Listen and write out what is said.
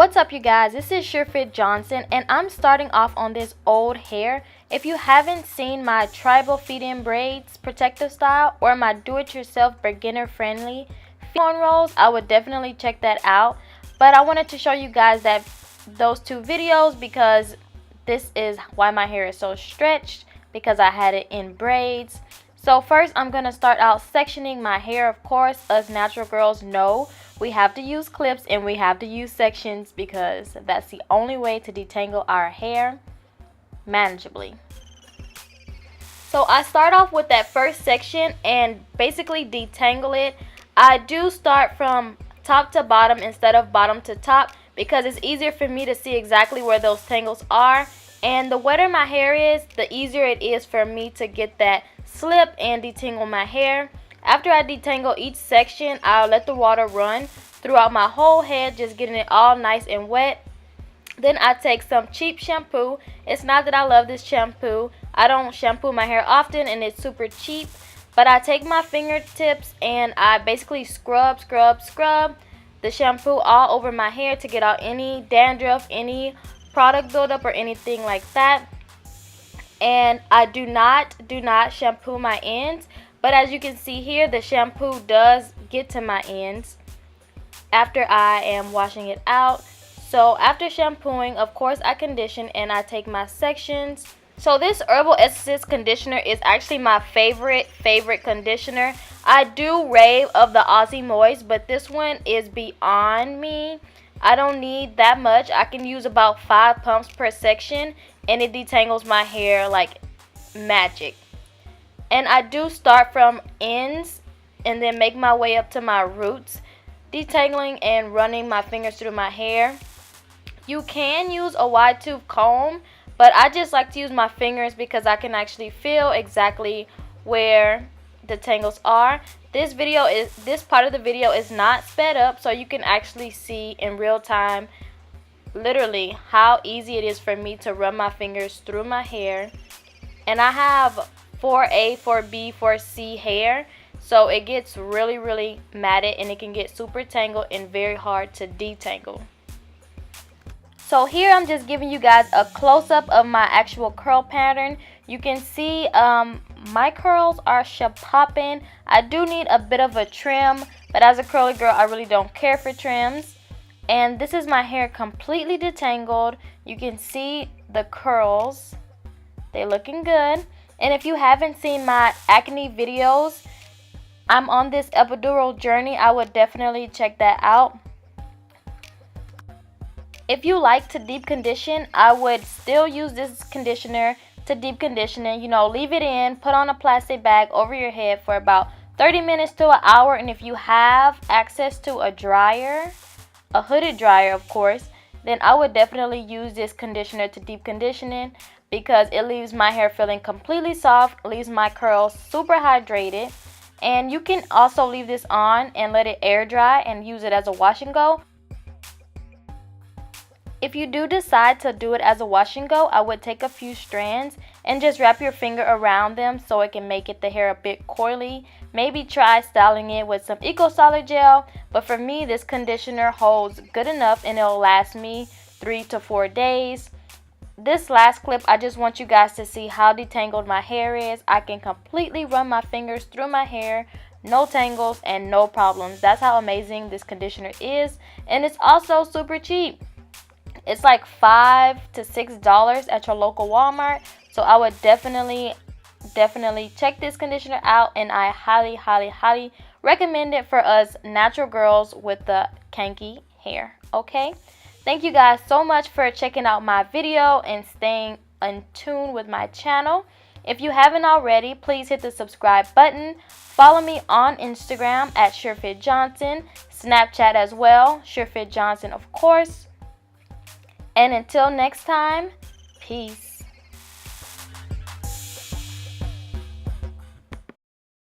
What's up, you guys? This is SureFit Johnson, and I'm starting off on this old hair. If you haven't seen my tribal feed-in braids protective style or my do-it-yourself beginner-friendly cornrows, I would definitely check that out. But I wanted to show you guys those two videos because this is why my hair is so stretched, because I had it in braids. So first, I'm going to start out sectioning my hair. Of course, us natural girls know we have to use clips and we have to use sections because that's the only way to detangle our hair manageably. So I start off with that first section and basically detangle it. I do start from top to bottom instead of bottom to top because it's easier for me to see exactly where those tangles are. And the wetter my hair is, the easier it is for me to get that slip and detangle my hair. After I detangle each section, I'll let the water run throughout my whole head, just getting it all nice and wet. Then I take some cheap shampoo. It's not that I love this shampoo. I don't shampoo my hair often and it's super cheap. But I take my fingertips and I basically scrub the shampoo all over my hair to get out any dandruff, any product buildup or anything like that. And I do not shampoo my ends, but as you can see here, the shampoo does get to my ends after I am washing it out. So after shampooing, of course, I condition and I take my sections. So this Herbal Essence conditioner is actually my favorite conditioner. I do rave of the Aussie Moist, but this one is beyond me. I don't need that much. I can use about 5 pumps per section and it detangles my hair like magic. And I do start from ends and then make my way up to my roots, detangling and running my fingers through my hair. You can use a wide tooth comb, but I just like to use my fingers because I can actually feel exactly where the tangles are. This part of the video is not sped up, so you can actually see in real time literally how easy it is for me to run my fingers through my hair. And I have 4A, 4B, 4C hair, so it gets really matted and it can get super tangled and very hard to detangle. So here I'm just giving you guys a close-up of my actual curl pattern. You can see my curls are popping. I do need a bit of a trim, but as a curly girl, I really don't care for trims. And this is my hair completely detangled. You can see the curls. They're looking good. And if you haven't seen my acne videos, I'm on this epidural journey. I would definitely check that out. If you like to deep condition, I would still use this conditioner to deep condition it. You know, leave it in, put on a plastic bag over your head for about 30 minutes to an hour. And if you have access to a dryer, a hooded dryer of course, then I would definitely use this conditioner to deep conditioning because it leaves my hair feeling completely soft, leaves my curls super hydrated. And you can also leave this on and let it air dry and use it as a wash and go. If you do decide to do it as a wash and go, I would take a few strands and just wrap your finger around them so it can make the hair a bit coily. Maybe try styling it with some Eco Solid gel, but for me this conditioner holds good enough and it'll last me 3 to 4 days. This last clip, I just want you guys to see how detangled my hair is. I can completely run my fingers through my hair, no tangles and no problems. That's how amazing this conditioner is, and it's also super cheap. It's like $5 to $6 at your local Walmart. So I would definitely check this conditioner out, and I highly recommend it for us natural girls with the kinky hair. Okay, thank you guys so much for checking out my video and staying in tune with my channel. If you haven't already, please hit the subscribe button. Follow me on Instagram at SureFit Johnson, Snapchat as well, SureFit Johnson of course. And until next time, peace.